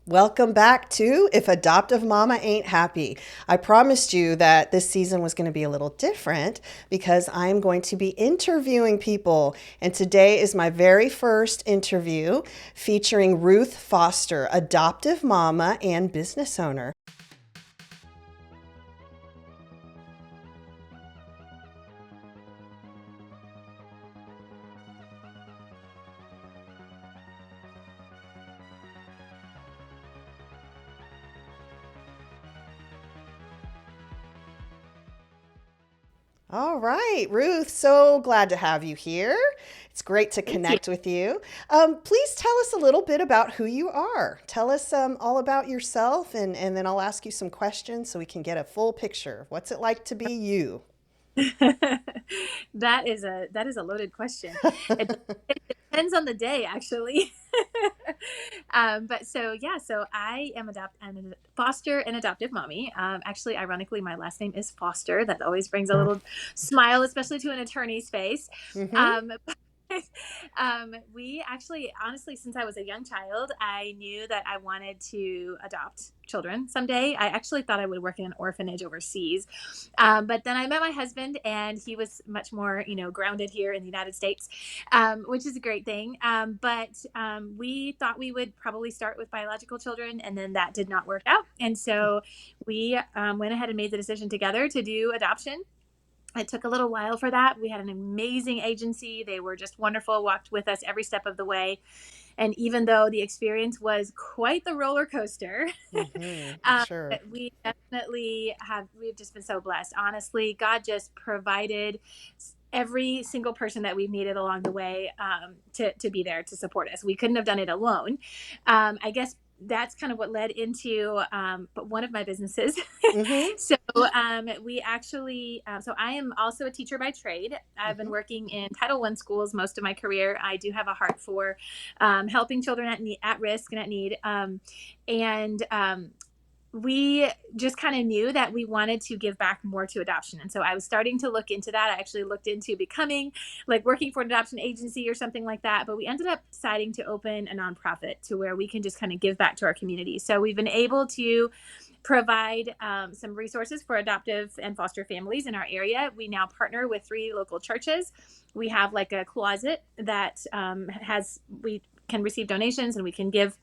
Welcome back to If Adoptive Mama Ain't Happy. I promised you that this season was going to be a little different because I'm going to be interviewing people. And today is my very first interview featuring Ruth Foster, adoptive mama and business owner. All right, Ruth, so glad to have you here. It's great to Thank you. connect with you. Please tell us a little bit about who you are. Tell us all about yourself, and then I'll ask you some questions so we can get a full picture. What's it like to be you? That is a loaded question. It depends on the day, actually. But so yeah, so I'm a foster and adoptive mommy. Actually, ironically, my last name is Foster. That always brings a little smile, especially to an attorney's face. Mm-hmm. Um, we actually, honestly, since I was a young child, I knew that I wanted to adopt children someday. I actually thought I would work in an orphanage overseas. But then I met my husband, and he was much more, grounded here in the United States, which is a great thing. But we thought we would probably start with biological children, and then that did not work out. And so we went ahead and made the decision together to do adoption. It took a little while for that. We had an amazing agency. They were just wonderful, walked with us every step of the way. And even though the experience was quite the roller coaster, Mm-hmm. um, Sure. we definitely we've just been so blessed. Honestly, God just provided every single person that we've needed along the way, to be there to support us. We couldn't have done it alone. I guess that's kind of what led into but one of my businesses. Mm-hmm. So I am also a teacher by trade. I've been Mm-hmm. working in Title I schools most of my career. I do have a heart for helping children at risk and at need. And we just kind of knew that we wanted to give back more to adoption. And so I was starting to look into that. I actually looked into becoming like working for an adoption agency or something like that. But we ended up deciding to open a nonprofit to where we can just kind of give back to our community. So we've been able to provide some resources for adoptive and foster families in our area. We now partner with 3 local churches. We have like a closet that we can receive donations and we can give,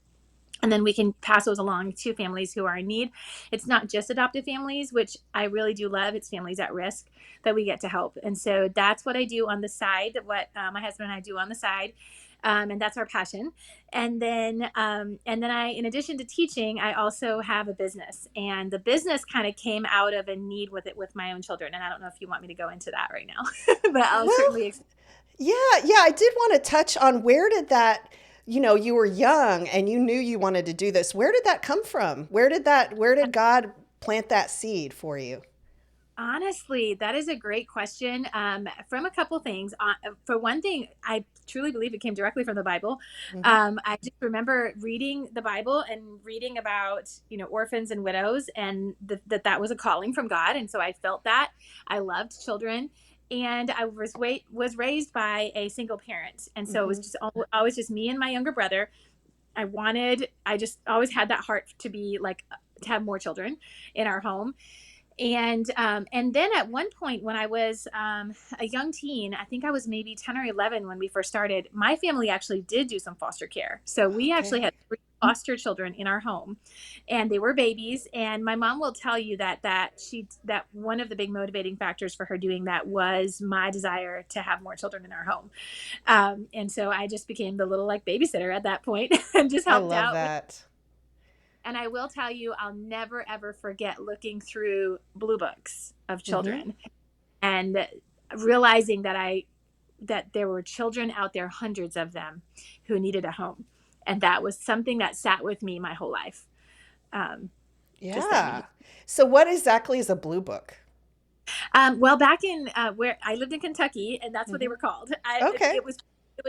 and then we can pass those along to families who are in need. It's not just adoptive families, which I really do love. It's families at risk that we get to help. And so that's what I do on the side, what my husband and I do on the side. And that's our passion. And then in addition to teaching, I also have a business, and the business kind of came out of a need with it with my own children. And I don't know if you want me to go into that right now, but I'll Well, certainly. yeah, yeah, I did want to touch on where did that, you were young and you knew you wanted to do this. Where did that come from? Where did God plant that seed for you? Honestly, that is a great question. From a couple things. For one thing, I truly believe it came directly from the Bible. Hmm. I just remember reading the Bible and reading about, orphans and widows, and that was a calling from God. And so I felt that. I loved children, and I was raised by a single parent, and so it was Hmm. just always just me and my younger brother. I just always had that heart to be like to have more children in our home. And then at one point when I was a young teen, I think I was maybe 10 or 11 when we first started, my family actually did do some foster care. So we actually Okay. had 3 foster children in our home, and they were babies. And my mom will tell you that one of the big motivating factors for her doing that was my desire to have more children in our home. And so I just became the little like babysitter at that point and just I helped love out. that. And I will tell you, I'll never ever forget looking through blue books of Hmm. children and realizing that there were children out there, hundreds of them, who needed a home. And that was something that sat with me my whole life. Um, just that need. Yeah. So what exactly is a blue book? Well, back in where I lived in Kentucky, and that's what they Hmm. were called. Okay. It was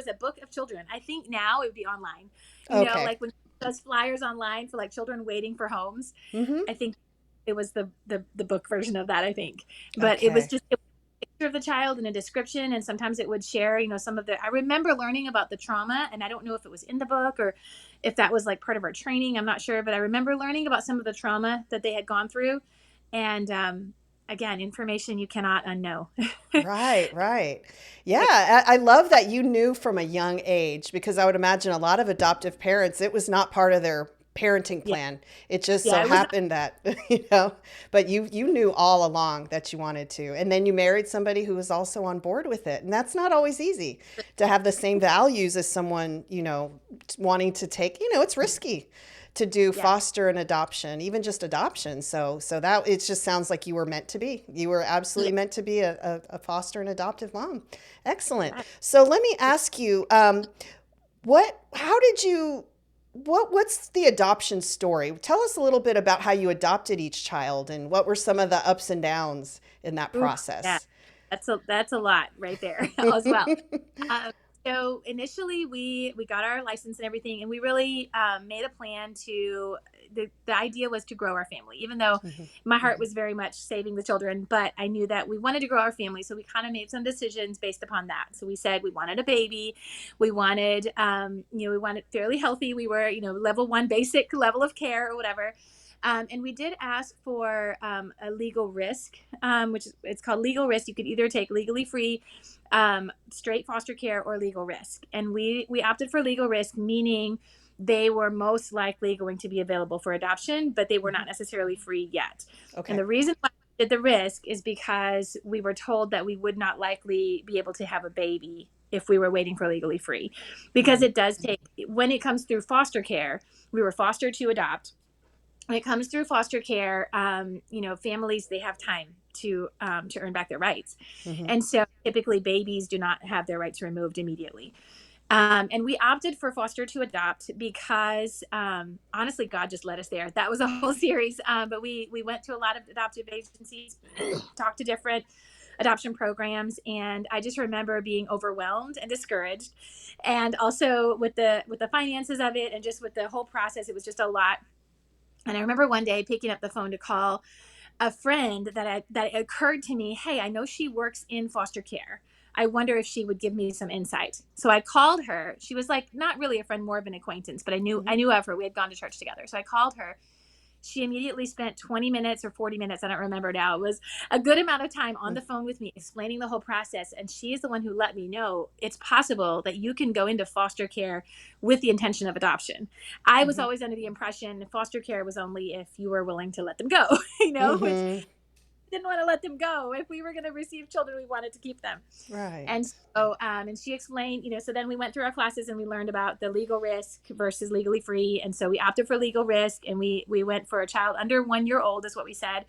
a book of children. I think now it would be online. Okay. Like when those flyers online for like children waiting for homes. Hmm. I think it was the book version of that. I think, but it was Okay. just of the child and a description, and sometimes it would share, some of the, I remember learning about the trauma, and I don't know if it was in the book or if that was like part of our training, I'm not sure, but I remember learning about some of the trauma that they had gone through. And again, information you cannot unknow. Right, right. Yeah, I love that you knew from a young age because I would imagine a lot of adoptive parents, it was not part of their parenting Yeah, plan. It just so yeah, it was not. happened that, but you knew all along that you wanted to. And then you married somebody who was also on board with it. And that's not always easy to have the same values as someone, wanting to take, it's risky to do Yeah, foster and adoption, even just adoption. So that it just sounds like you were meant to be. You were yeah, absolutely meant to be a foster and adoptive mom. Excellent. yeah. So let me ask you, how did you, what's the adoption story? Tell us a little bit about how you adopted each child and what were some of the ups and downs in that Ooh, yeah, process. that's a lot right there as well. Um, so initially, we got our license and everything, and we really made a plan to. The idea was to grow our family, even though Mhm, my heart was very much saving the children. But I knew that we wanted to grow our family, so we kind of made some decisions based upon that. So we said we wanted a baby, we wanted, we wanted fairly healthy. We were, level one basic level of care or whatever. And we did ask for a legal risk, which is it's called legal risk. You could either take legally free, straight foster care, or legal risk. And we opted for legal risk, meaning they were most likely going to be available for adoption, but they were mhm. not necessarily free yet. And Okay. the reason why we did the risk is because we were told that we would not likely be able to have a baby if we were waiting for legally free, because Mhm, it does take, when it comes through foster care, we were fostered to adopt. When it comes through foster care, families, they have time to earn back their rights, mhm, and so typically babies do not have their rights removed immediately. And we opted for foster to adopt because honestly, God just led us there. That was a whole series, but we went to a lot of adoptive agencies, talked to different adoption programs, and I just remember being overwhelmed and discouraged, and also with the finances of it, and just with the whole process, it was just a lot. And I remember one day picking up the phone to call a friend that it occurred to me, hey, I know she works in foster care. I wonder if she would give me some insight. So I called her. She was like not really a friend, more of an acquaintance, but I knew mhm, I knew of her. We had gone to church together. So I called her. She immediately spent 20 minutes or 40 minutes, I don't remember now. It was a good amount of time on mhm, the phone with me explaining the whole process. And she is the one who let me know it's possible that you can go into foster care with the intention of adoption. I was mhm, always under the impression foster care was only if you were willing to let them go, which mhm. didn't want to let them go. If we were going to receive children, we wanted to keep them. Right. And so, and she explained, so then we went through our classes and we learned about the legal risk versus legally free. And so we opted for legal risk, and we went for a child under 1 year old, is what we said.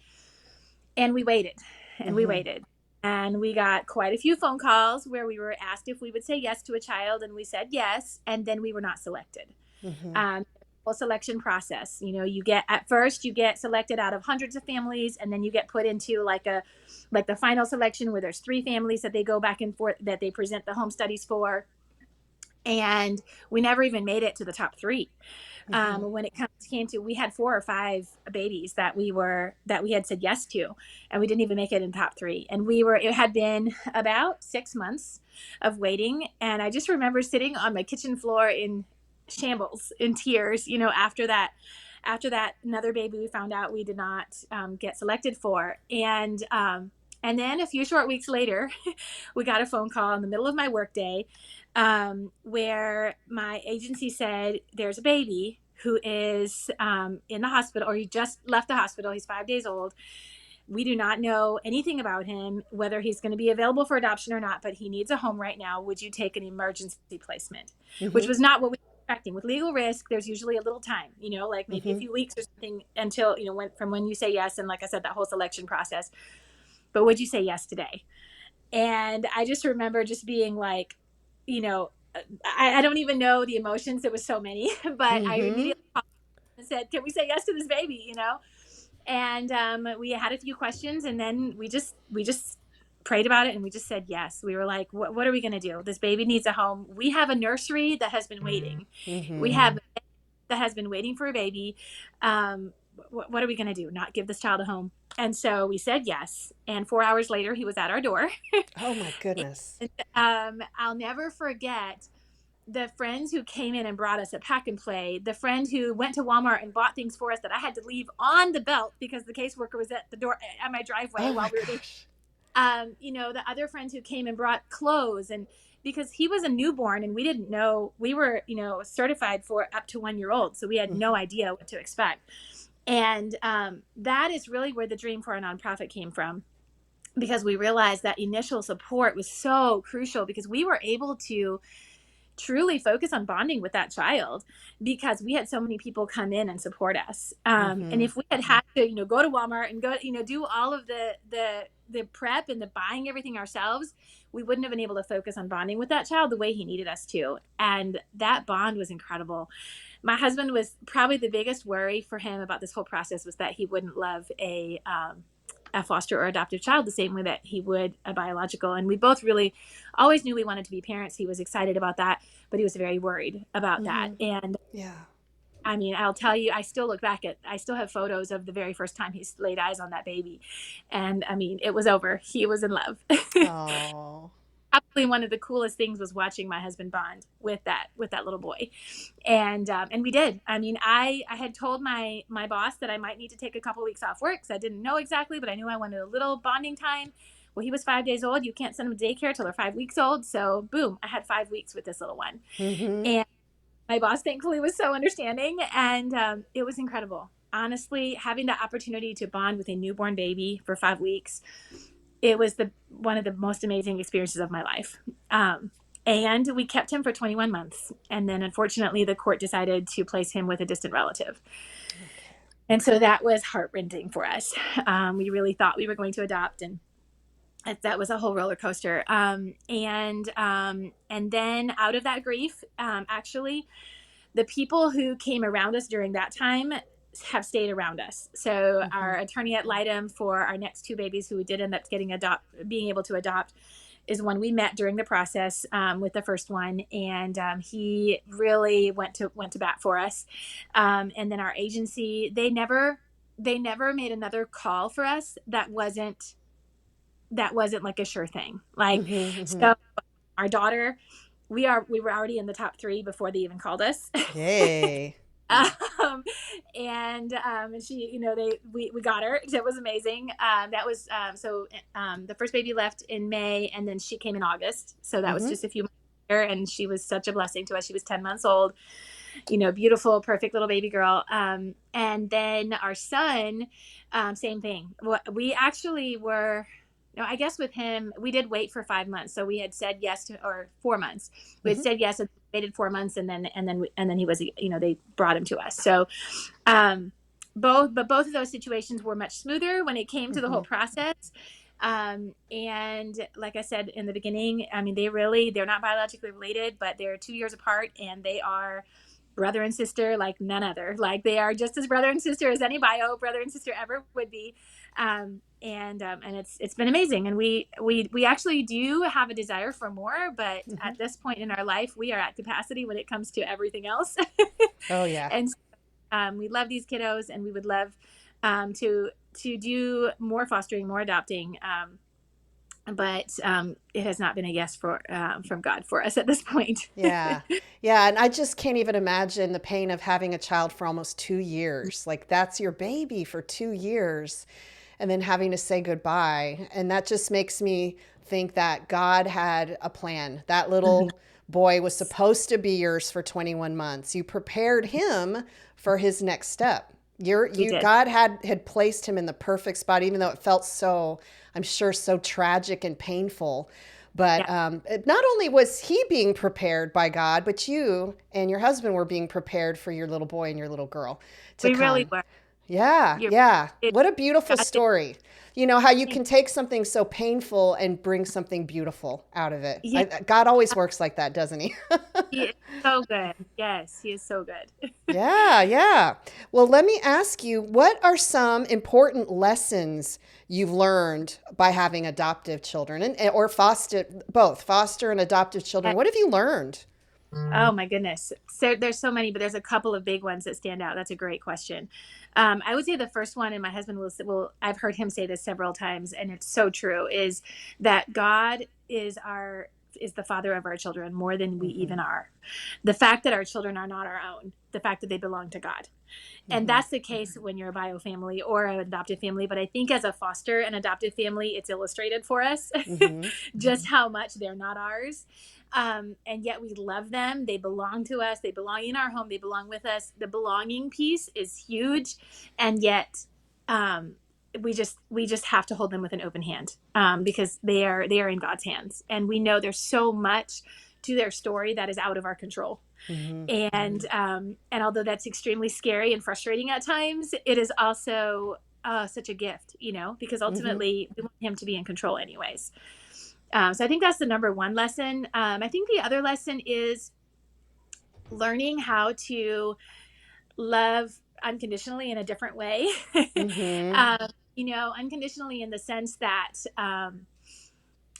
And we waited and we Mhm, waited. And we got quite a few phone calls where we were asked if we would say yes to a child, and we said yes. And then we were not selected. mhm, um, Selection process. You get, at first you get selected out of hundreds of families, and then you get put into like the final selection where there's three families that they go back and forth, that they present the home studies for. And we never even made it to the top three. mhm, When it came to, we had 4 or 5 babies that we had said yes to, and we didn't even make it in top three. And it had been about 6 months of waiting, and I just remember sitting on my kitchen floor in shambles, in tears, after that another baby we found out we did not get selected for. And then a few short weeks later, we got a phone call in the middle of my workday, where my agency said there's a baby who is in the hospital, or he just left the hospital. He's 5 days old. We do not know anything about him, whether he's going to be available for adoption or not, but he needs a home right now. Would you take an emergency placement? Which mhm, was not what we were expecting. With legal risk, there's usually a little time, like maybe a mhm. few weeks or something, until, from when you say yes. And like I said, that whole selection process. But would you say yes today? And I just remember just being like, you know, I don't even know the emotions. There was so many, but I Mhm. immediately called and said, "Can we say yes to this baby?" And we had a few questions, and then we just prayed about it, and we just said yes. We were like, "What are we going to do? This baby needs a home. We have a nursery that has been waiting. We Mhm. have that has been waiting for a baby. what are we going to do? Not give this child a home? And so we said yes. And 4 hours later, he was at our door. Oh my goodness. And, I'll never forget the friends who came in and brought us a pack and play, the friend who went to Walmart and bought things for us that I had to leave on the belt because the caseworker was at the door at my driveway Oh while my we were there. gosh. The other friends who came and brought clothes, and because he was a newborn and we didn't know, we were, certified for up to 1 year old. So we had no idea what to expect. And that is really where the dream for our nonprofit came from, because we realized that initial support was so crucial, because we were able to truly focus on bonding with that child because we had so many people come in and support us. And if we had to, go to Walmart and go, do all of the prep and the buying everything ourselves, we wouldn't have been able to focus on bonding with that child the way he needed us to. And that bond was incredible. My husband was probably the biggest worry for him about this whole process was that he wouldn't love a foster or adoptive child the same way that he would a biological. And we both really always knew we wanted to be parents. He was excited about that, but he was very worried about that. And Yeah. I mean, I'll tell you, I still have photos of the very first time he laid eyes on that baby. And I mean, it was over. He was in love. Oh. Probably one of the coolest things was watching my husband bond with that little boy. And we did. I mean, I had told my boss that I might need to take a couple weeks off work because I didn't know exactly, but I knew I wanted a little bonding time. Well, he was 5 days old. You can't send him to daycare till they're 5 weeks old. So boom, I had 5 weeks with this little one. And my boss thankfully was so understanding, and it was incredible. Honestly, having the opportunity to bond with a newborn baby for 5 weeks, it was one of the most amazing experiences of my life. And we kept him for 21 months. And then unfortunately, the court decided to place him with a distant relative. And so that was heart-rending for us. We really thought we were going to adopt, and that was a whole roller coaster. And then out of that grief, actually, the people who came around us during that time have stayed around us. So our attorney at Litem for our next 2 babies who we did end up being able to adopt is one we met during the process with the first one. And he really went to bat for us. And then our agency, they never made another call for us that wasn't like a sure thing. Like, so our daughter, we were already in the top 3 before they even called us. Yay. And she, we got her. It was amazing. That was the first baby left in May, and then she came in August. So that was just a few months later, and she was such a blessing to us. She was 10 months old, beautiful, perfect little baby girl. And then our son, same thing. We actually were. No, I guess with him, we did wait for 5 months. So we had said yes or 4 months. We had said yes and waited 4 months, and then he was, they brought him to us. So, both of those situations were much smoother when it came to the whole process. And like I said in the beginning, I mean, they're not biologically related, but they're 2 years apart, and they are brother and sister like none other. Like, they are just as brother and sister as any bio brother and sister ever would be. And it's been amazing. And we actually do have a desire for more, but at this point in our life, we are at capacity when it comes to everything else. Oh yeah. And we love these kiddos, and we would love to do more fostering, more adopting. But it has not been a yes from God for us at this point. Yeah. Yeah. And I just can't even imagine the pain of having a child for almost 2 years. Like, that's your baby for 2 years, and then having to say goodbye. And that just makes me think that God had a plan. That little boy was supposed to be yours for 21 months. You prepared him for his next step. God had placed him in the perfect spot, even though it felt so, I'm sure, so tragic and painful. But not only was he being prepared by God, but you and your husband were being prepared for your little boy and your little girl to come. Really were. Yeah, yeah. What a beautiful story. You know, how you can take something so painful and bring something beautiful out of it. Yeah. God always works like that, doesn't he? He is so good. Yes, he is so good. Yeah, yeah. Well, let me ask you, what are some important lessons you've learned by having adoptive children or foster and adoptive children? What have you learned? Oh my goodness. So there's so many, but there's a couple of big ones that stand out. That's a great question. I would say the first one, and my husband will, I've heard him say this several times, and it's so true, is that God is the father of our children more than we Mm-hmm. even are. The fact that our children are not our own, the fact that they belong to God. And Mm-hmm. that's the case when you're a bio family or an adoptive family. But I think as a foster and adoptive family, it's illustrated for us Mm-hmm. just how much they're not ours. And yet we love them. They belong to us. They belong in our home. They belong with us. The belonging piece is huge. And yet, um, we just have to hold them with an open hand, because they are in God's hands, and we know there's so much to their story that is out of our control. Mm-hmm. And although that's extremely scary and frustrating at times, it is also such a gift, because Mm-hmm. ultimately we want him to be in control anyways. So I think that's the number one lesson. I think the other lesson is learning how to love unconditionally in a different way. Mm-hmm. um, Unconditionally in the sense that,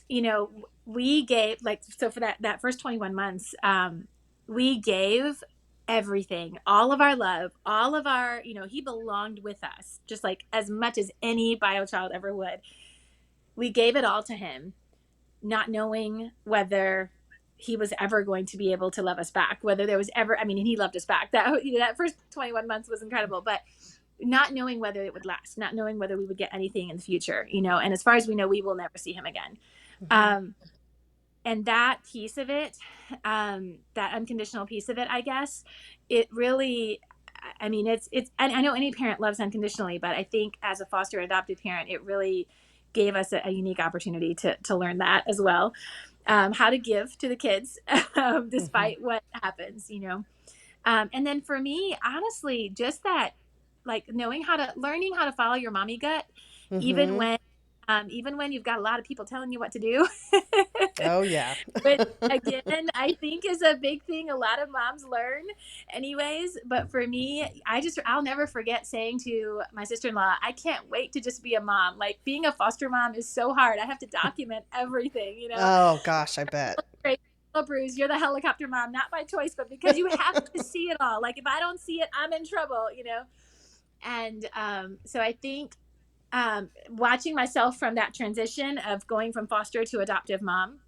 you know, we gave, like, so for that first 21 months, we gave everything, all of our love, all of our, he belonged with us just like as much as any bio child ever would. We gave it all to him, not knowing whether he was ever going to be able to love us back, whether there was ever, I mean, and he loved us back. That first 21 months was incredible, but not knowing whether it would last, not knowing whether we would get anything in the future, and as far as we know, we will never see him again. Mm-hmm. Um, and that piece of it, that unconditional piece of it, I guess, it really, I mean, it's and I know any parent loves unconditionally, but I think as a foster adopted parent, it really gave us a unique opportunity to learn that as well. How to give to the kids, Mm-hmm. despite what happens. And then for me, honestly, just that, like, learning how to follow your mommy gut, even Mm-hmm. when even when you've got a lot of people telling you what to do. Oh yeah. Which again, I think is a big thing a lot of moms learn anyways. But for me, I'll never forget saying to my sister-in-law, I can't wait to just be a mom. Like, being a foster mom is so hard. I have to document everything. Oh gosh, I bet. Great. Bruce, you're the helicopter mom, not by choice, but because you have to see it all. Like, if I don't see it, I'm in trouble. And so I think, watching myself from that transition of going from foster to adoptive mom,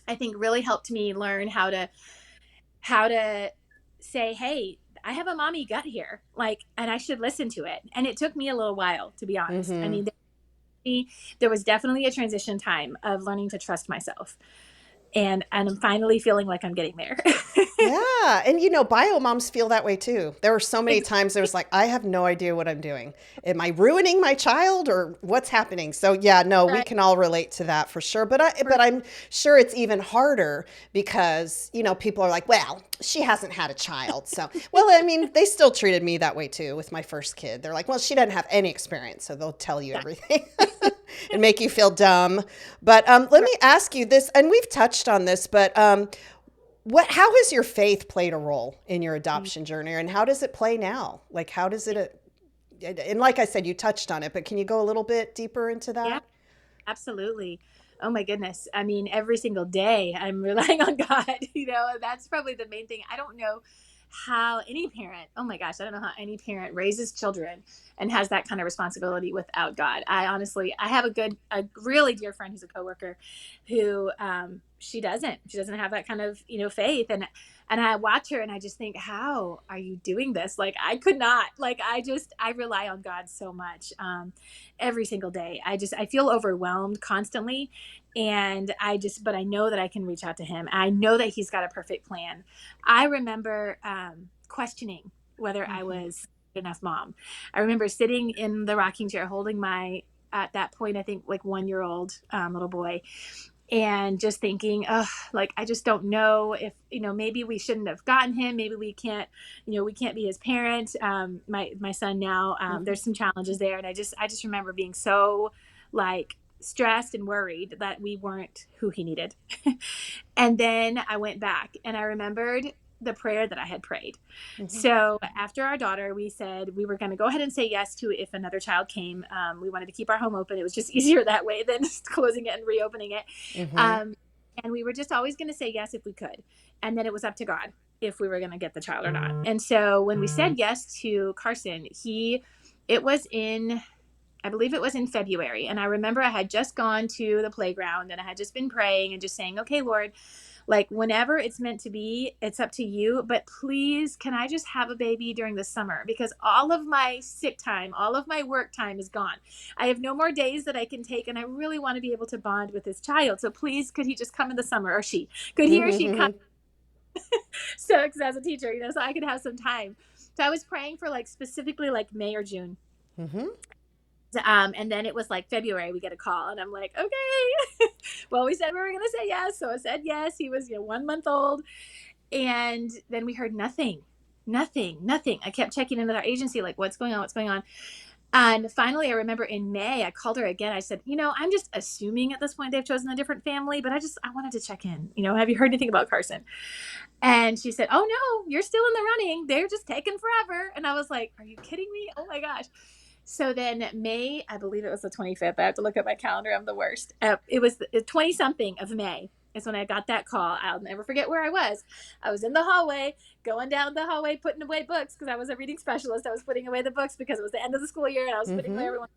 I think really helped me learn how to say, hey, I have a mommy gut here, like, and I should listen to it. And it took me a little while, to be honest. I Mm-hmm. mean, there was definitely a transition time of learning to trust myself, and I'm finally feeling like I'm getting there. Yeah. And bio moms feel that way too. There were so many times there Exactly. was like, I have no idea what I'm doing. Am I ruining my child or what's happening? So yeah, no, we Right. can all relate to that for sure. But I'm sure it's even harder because, people are like, well, she hasn't had a child. So, well, I mean, they still treated me that way too with my first kid. They're like, well, she doesn't have any experience. So they'll tell you Yeah. everything and make you feel dumb. But let Right. me ask you this, and we've touched on this, but how has your faith played a role in your adoption journey, and how does it play now? Like, how does it, and like I said, you touched on it, but can you go a little bit deeper into Yeah. that? Absolutely. Oh my goodness. I mean, every single day I'm relying on God. That's probably the main thing. I don't know how any parent, oh my gosh, I don't know how any parent raises children and has that kind of responsibility without God. I have a really dear friend who's a coworker who, she doesn't have that kind of, faith. And I watch her and I just think, how are you doing this? Like, I could not, like, I rely on God so much. Every single day. I feel overwhelmed constantly. And but I know that I can reach out to him. I know that he's got a perfect plan. I remember questioning whether I Mm-hmm. was good enough mom. I remember sitting in the rocking chair holding at that point, I think, like, 1 year old little boy, and just thinking, oh, like, I just don't know if, maybe we shouldn't have gotten him. Maybe we can't be his parent. My son now, Mm-hmm. there's some challenges there. And I just remember being so, like, stressed and worried that we weren't who he needed. And then I went back and I remembered the prayer that I had prayed. Mm-hmm. So after our daughter, we said we were going to go ahead and say yes to if another child came. We wanted to keep our home open. It was just easier that way than just closing it and reopening it. Mm-hmm. Um, And we were just always going to say yes if we could. And then it was up to God if we were going to get the child or not. And so when we said yes to Carson, it was in, I believe it was in February. And I remember I had just gone to the playground and I had just been praying and just saying, okay, Lord, like whenever it's meant to be, it's up to you. But please, can I just have a baby during the summer? Because all of my sick time, all of my work time is gone. I have no more days that I can take. And I really want to be able to bond with this child. So please, could he just come in the summer, or she? Could he or she come? So, because as a teacher, so I could have some time. So I was praying for like specifically like May or June. Mm-hmm. And then it was like February, we get a call, and I'm like, okay, well, we said we were going to say yes. So I said yes. He was, 1 month old. And then we heard nothing, nothing, nothing. I kept checking in with our agency, like, what's going on? What's going on? And finally, I remember in May, I called her again. I said, I'm just assuming at this point they've chosen a different family, but I wanted to check in. Have you heard anything about Carson? And she said, oh no, you're still in the running. They're just taking forever. And I was like, are you kidding me? Oh my gosh. So then May, I believe it was the 25th. I have to look at my calendar. I'm the worst. It was the 20 something of May is when I got that call. I'll never forget where I was. I was in the hallway, going down the hallway, putting away books because I was a reading specialist. I was putting away the books because it was the end of the school year and I was putting away everyone.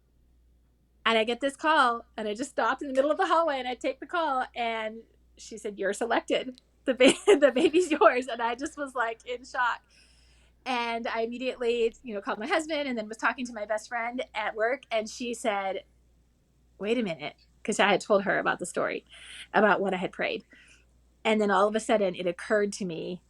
And I get this call and I just stopped in the middle of the hallway and I take the call and she said, you're selected. The baby's yours. And I just was like in shock. And I immediately, called my husband and then was talking to my best friend at work. And she said, wait a minute, because I had told her about the story, about what I had prayed. And then all of a sudden it occurred to me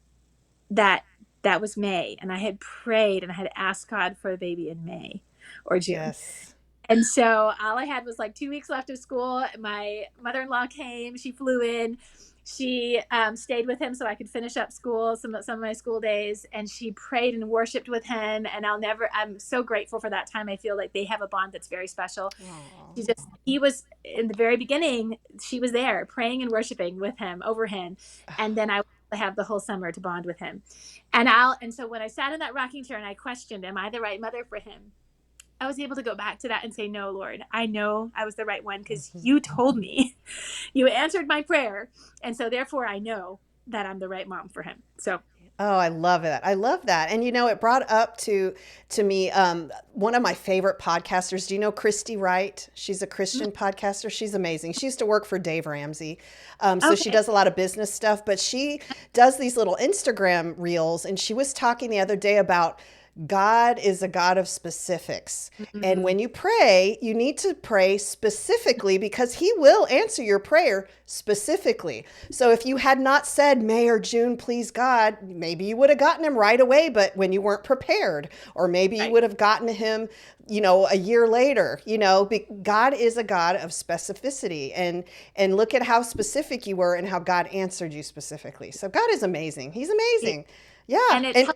that that was May. And I had prayed and I had asked God for a baby in May or June. Yes. And so all I had was like 2 weeks left of school. My mother-in-law came, she flew in. She stayed with him so I could finish up school, some of my school days, and she prayed and worshiped with him. And I'm so grateful for that time. I feel like they have a bond that's very special. He was in the very beginning, she was there praying and worshiping with him, over him. And then I have the whole summer to bond with him. And so when I sat in that rocking chair and I questioned, am I the right mother for him? I was able to go back to that and say, no, Lord, I know I was the right one because you told me, you answered my prayer. And so therefore I know that I'm the right mom for him. So. Oh, I love it. I love that. And it brought up to me one of my favorite podcasters. Do you know Christy Wright? She's a Christian podcaster. She's amazing. She used to work for Dave Ramsey. So she does a lot of business stuff, but she does these little Instagram reels. And she was talking the other day about God is a God of specifics. Mm-hmm. And when you pray, you need to pray specifically because he will answer your prayer specifically. So if you had not said May or June, please God, maybe you would have gotten him right away, but when you weren't prepared, or maybe you would have gotten him, a year later. God is a God of specificity, and look at how specific you were and how God answered you specifically. So God is amazing. He's amazing. Yeah. And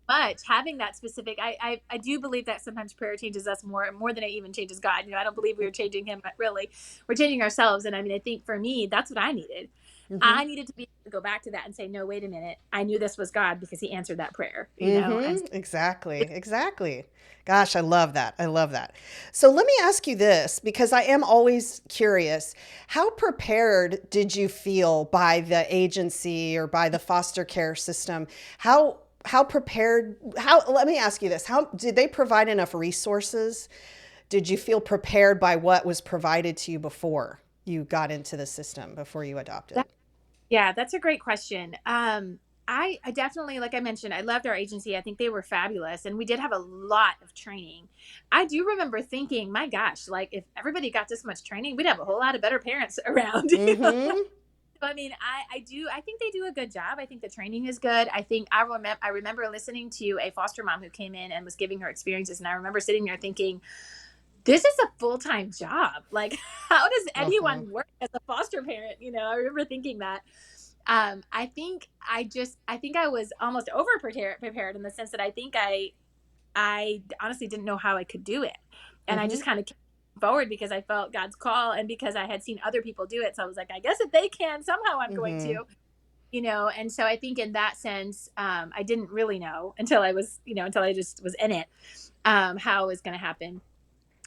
much having that specific, I do believe that sometimes prayer changes us more than it even changes God. I don't believe we were changing him, but really we're changing ourselves. And I think for me, that's what I needed. Mm-hmm. I needed to be able to go back to that and say, no, wait a minute. I knew this was God because he answered that prayer, Mm-hmm. Exactly. Gosh, I love that. So let me ask you this, because I am always curious. How prepared did you feel by the agency or by the foster care system? Let me ask you this. How did they provide enough resources? Did you feel prepared by what was provided to you before you got into the system, before you adopted? Yeah, that's a great question. I definitely, like I mentioned, I loved our agency. I think they were fabulous. And we did have a lot of training. I do remember thinking, my gosh, like if everybody got this much training, we'd have a whole lot of better parents around. Mm-hmm. I think they do a good job. I think the training is good. I remember listening to a foster mom who came in and was giving her experiences. And I remember sitting there thinking, this is a full-time job. Like, how does anyone work as a foster parent? I remember thinking that. I think I was almost over prepared in the sense that I think I honestly didn't know how I could do it. And I just kind of came forward because I felt God's call and because I had seen other people do it. So I was like, I guess if they can, somehow I'm going to, and so I think in that sense, I didn't really know until I was, until I just was in it, how it was going to happen.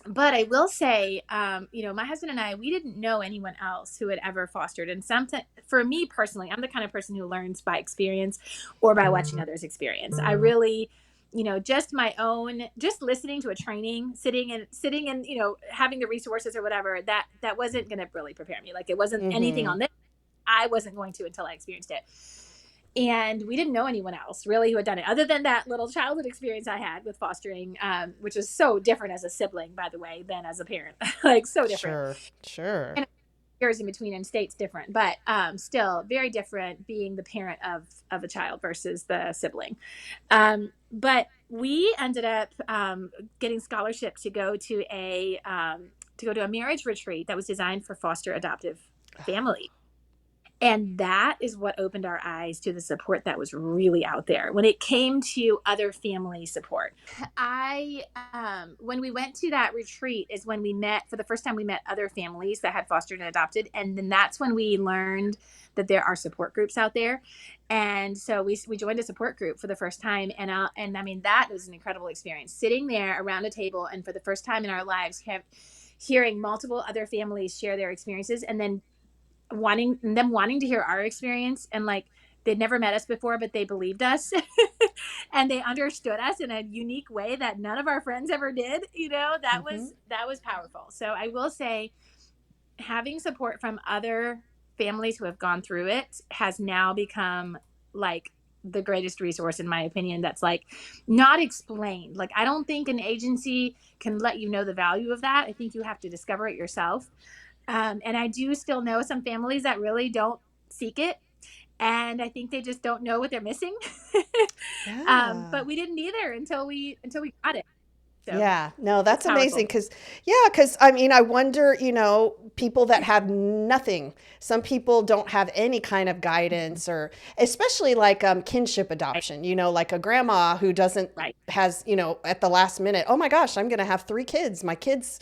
But I will say, my husband and I, we didn't know anyone else who had ever fostered. And something for me personally, I'm the kind of person who learns by experience or by watching others experience. I really, just my own, just listening to a training, sitting and, having the resources or whatever, that wasn't going to really prepare me. Like it wasn't anything Mm-hmm. on this. I wasn't going to until I experienced it. And we didn't know anyone else really who had done it other than that little childhood experience I had with fostering, which is so different as a sibling, by the way, than as a parent. Like so different. Sure. Sure. And years in between and states different, but still very different being the parent of a child versus the sibling. But we ended up getting scholarship to go to a marriage retreat that was designed for foster adoptive families. And that is what opened our eyes to the support that was really out there when it came to other family support. When we went to that retreat is when we met, for the first time, we met other families that had fostered and adopted. And then that's when we learned that there are support groups out there. And so we joined a support group for the first time. And I mean, that was an incredible experience sitting there around a table. And for the first time in our lives, hearing multiple other families share their experiences and then wanting to hear our experience, and like they'd never met us before but they believed us and they understood us in a unique way that none of our friends ever did. That Mm-hmm. was powerful. So I will say having support from other families who have gone through it has now become like the greatest resource in my opinion, that's like not explained. Like I don't think an agency can let you know the value of that. I think you have to discover it yourself. And I do still know some families that really don't seek it. And I think they just don't know what they're missing. Yeah. But we didn't either until we got it. So Yeah, no, it's that's amazing powerful. because, yeah, because I mean, I wonder, people that have nothing. Some people don't have any kind of Mhm. guidance, or especially like kinship Right, adoption, like a grandma who doesn't right, has, at the last minute, oh my gosh, I'm going to have three kids, my kids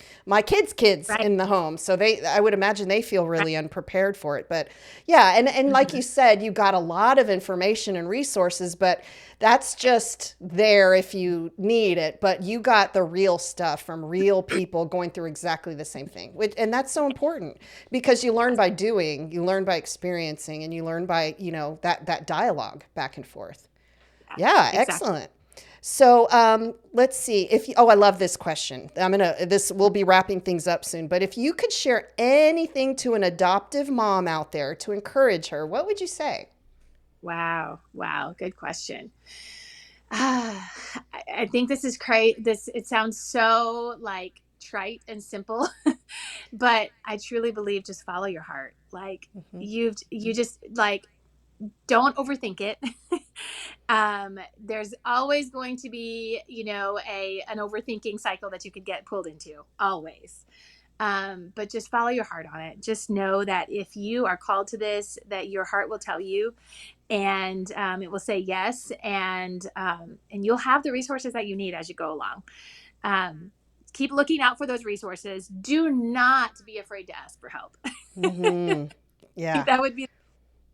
right, in the home. So I would imagine they feel right. really unprepared for it. But yeah, and like you Mhm. said, you got a lot of information and resources, but that's just there if you need it. But you got the real stuff from real people going through exactly the same thing. And that's so important because you learn by doing, you learn by experiencing, and you learn by, that dialogue back and forth. Yeah, Yeah, exactly. excellent. So let's see if you, oh, I love this question. We'll be wrapping things up soon, but if you could share anything to an adoptive mom out there to encourage her, what would you say? Wow. Wow. Good question. Ah, I think this is crazy. It sounds so like trite and simple, but I truly believe just follow your heart. Like Hmm. you just like don't overthink it. There's always going to be, an overthinking cycle that you could get pulled into, always. But just follow your heart on it. Just know that if you are called to this, that your heart will tell you, and it will say yes, and you'll have the resources that you need as you go along. Um, Keep looking out for those resources. Do not be afraid to ask for help. Hmm. I think Yeah. that would be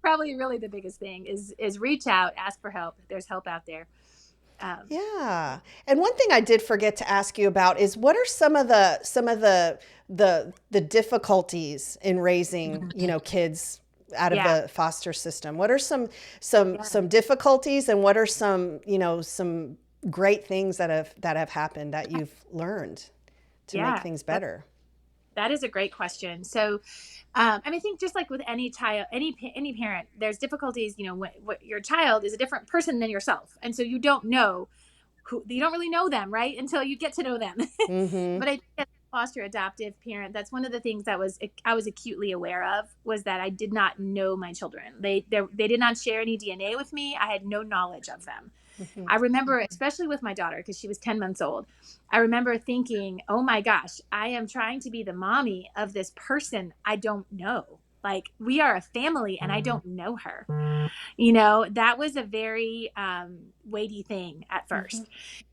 probably really the biggest thing is reach out, ask for help. There's help out there. Um, Yeah. And one thing I did forget to ask you about is what are some of the difficulties in raising, kids out of yeah, the foster system? What are some yeah, difficulties, and what are some great things that have happened that you've learned to make yeah. things That better? that is a great question. So, I think just like with any child, any parent, there's difficulties. What your child is a different person than yourself, and so you don't really know them, right, until you get to know them. Mm-hmm. But I think as a foster adoptive parent, that's one of the things that I was acutely aware of, was that I did not know my children. They did not share any DNA with me. I had no knowledge of them. Mm-hmm. I remember, especially with my daughter, because she was 10 months old, I remember thinking, oh my gosh, I am trying to be the mommy of this person I don't know. Like, we are a family and I don't know her. That was a very weighty thing at Mm-hmm. first.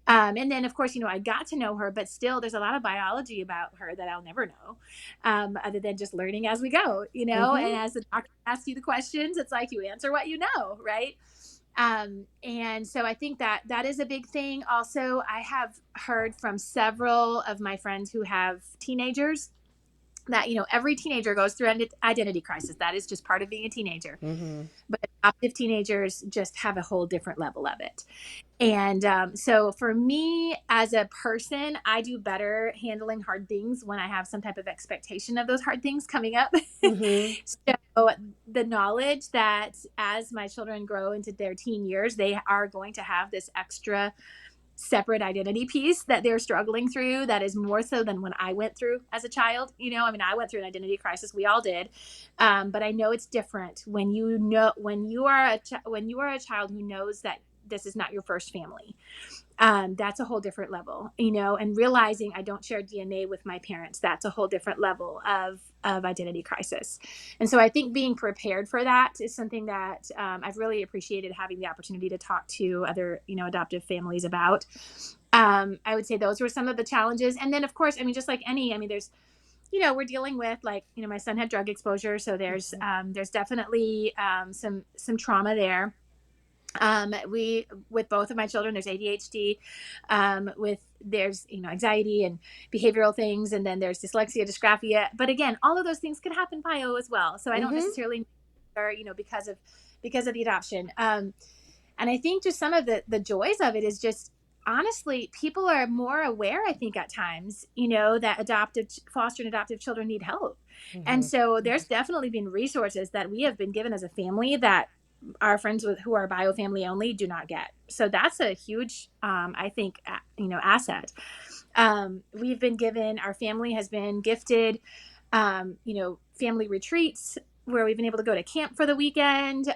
And then, of course, I got to know her, but still, there's a lot of biology about her that I'll never know, other than just learning as we go. And Mm-hmm. as the doctor asks you the questions, it's like you answer what you know, right? And so I think that that is a big thing. Also, I have heard from several of my friends who have teenagers that, every teenager goes through an identity crisis. That is just part of being a teenager. Mm-hmm. But adoptive teenagers just have a whole different level of it. And so for me as a person, I do better handling hard things when I have some type of expectation of those hard things coming up. Mm-hmm. So the knowledge that as my children grow into their teen years, they are going to have this extra separate identity piece that they're struggling through that is more so than when I went through as a child. I mean, I went through an identity crisis. We all did. But I know it's different when when you are when you are a child who knows that this is not your first family. That's a whole different level, and realizing I don't share DNA with my parents, that's a whole different level of identity crisis. And so I think being prepared for that is something that I've really appreciated having the opportunity to talk to other, adoptive families about. I would say those were some of the challenges. And then, of course, I mean, just like there's, we're dealing with, like, my son had drug exposure. So there's definitely some trauma there. We, with both of my children, there's ADHD, there's, anxiety and behavioral things. And then there's dyslexia, dysgraphia. But again, all of those things could happen bio as well. So I don't Mm-hmm. necessarily, or, because of the adoption. And I think just some of the joys of it is just, honestly, people are more aware, I think, at times, that foster and adoptive children need help. And Mm-hmm. so there's definitely been resources that we have been given as a family that our friends who are bio family only do not get. So that's a huge, I think, asset. Our family has been gifted, family retreats where we've been able to go to camp for the weekend.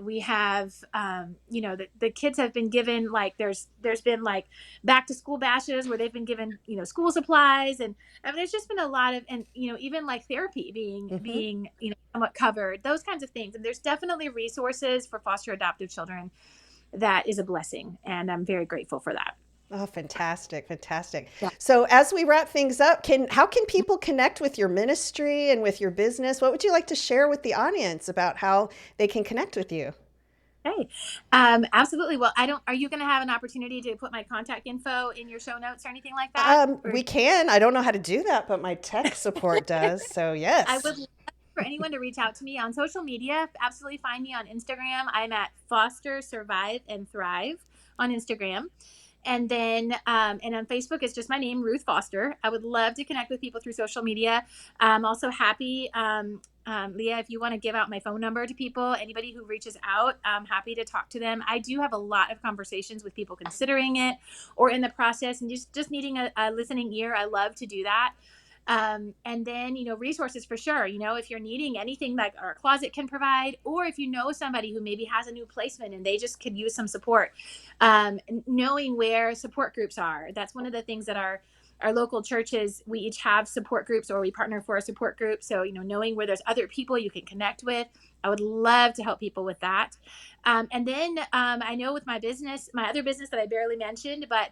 We have, the kids have been given, like, there's been like back to school bashes where they've been given, school supplies. And I mean, there's just been a lot of, and, even like therapy Mm-hmm. being, somewhat covered, those kinds of things. And there's definitely resources for foster adoptive children that is a blessing. And I'm very grateful for that. Oh, fantastic, fantastic. Yeah. So as we wrap things up, how can people connect with your ministry and with your business? What would you like to share with the audience about how they can connect with you? Hey, absolutely. Well, are you going to have an opportunity to put my contact info in your show notes or anything like that? Or We can. I don't know how to do that, but my tech support does. So I yes. would love for anyone to reach out to me on social media. Absolutely find me on Instagram. I'm at Foster Survive and Thrive on Instagram. And then, and on Facebook, it's just my name, Ruth Foster. I would love to connect with people through social media. I'm also happy, Leah, if you want to give out my phone number to people, anybody who reaches out, I'm happy to talk to them. I do have a lot of conversations with people considering it or in the process and just needing a listening ear. I love to do that. And then, resources for sure. If you're needing anything like our closet can provide, or if you know somebody who maybe has a new placement and they just could use some support, knowing where support groups are. That's one of the things that our local churches, we each have support groups or we partner for a support group. So, knowing where there's other people you can connect with, I would love to help people with that. And then I know with my other business that I barely mentioned, but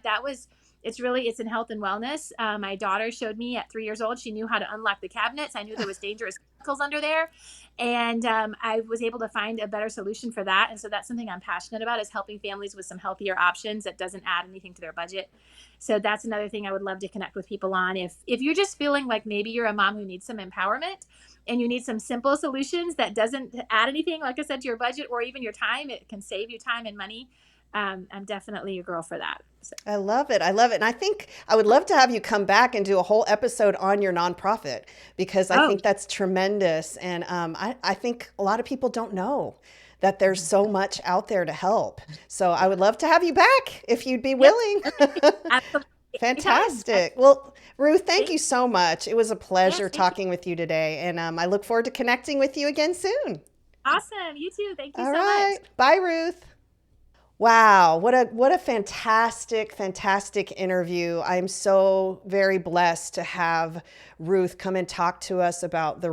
it's in health and wellness. My daughter showed me at 3 years old, she knew how to unlock the cabinets. I knew there was dangerous chemicals under there. And I was able to find a better solution for that. And so that's something I'm passionate about, is helping families with some healthier options that doesn't add anything to their budget. So that's another thing I would love to connect with people on. If you're just feeling like maybe you're a mom who needs some empowerment and you need some simple solutions that doesn't add anything, like I said, to your budget or even your time, it can save you time and money. I'm definitely your girl for that. So. I love it. I love it. And I think I would love to have you come back and do a whole episode on your nonprofit, because I Oh, think that's tremendous. And I think a lot of people don't know that there's so much out there to help. So I would love to have you back if you'd be yep. willing. Absolutely. Anytime. Fantastic. Well, Ruth, thank you Thanks. so much. It was a pleasure Yes, thank you. talking with you today. And I look forward to connecting with you again soon. Awesome. You too. Thank you All so much. right. Bye, Ruth. Wow, what a fantastic, fantastic interview. I'm so very blessed to have Ruth come and talk to us about the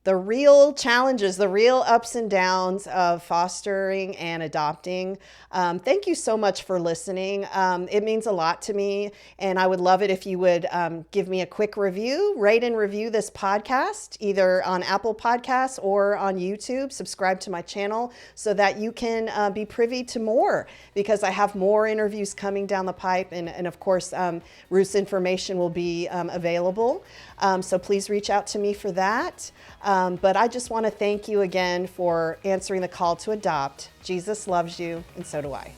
the real challenges, the real ups and downs of fostering and adopting. Thank you so much for listening. It means a lot to me, and I would love it if you would give me a quick review, rate and review this podcast, either on Apple Podcasts or on YouTube. Subscribe to my channel so that you can be privy to more, because I have more interviews coming down the pipe, and of course, Ruth's information will be available. So please reach out to me for that. But I just want to thank you again for answering the call to adopt. Jesus loves you, and so do I.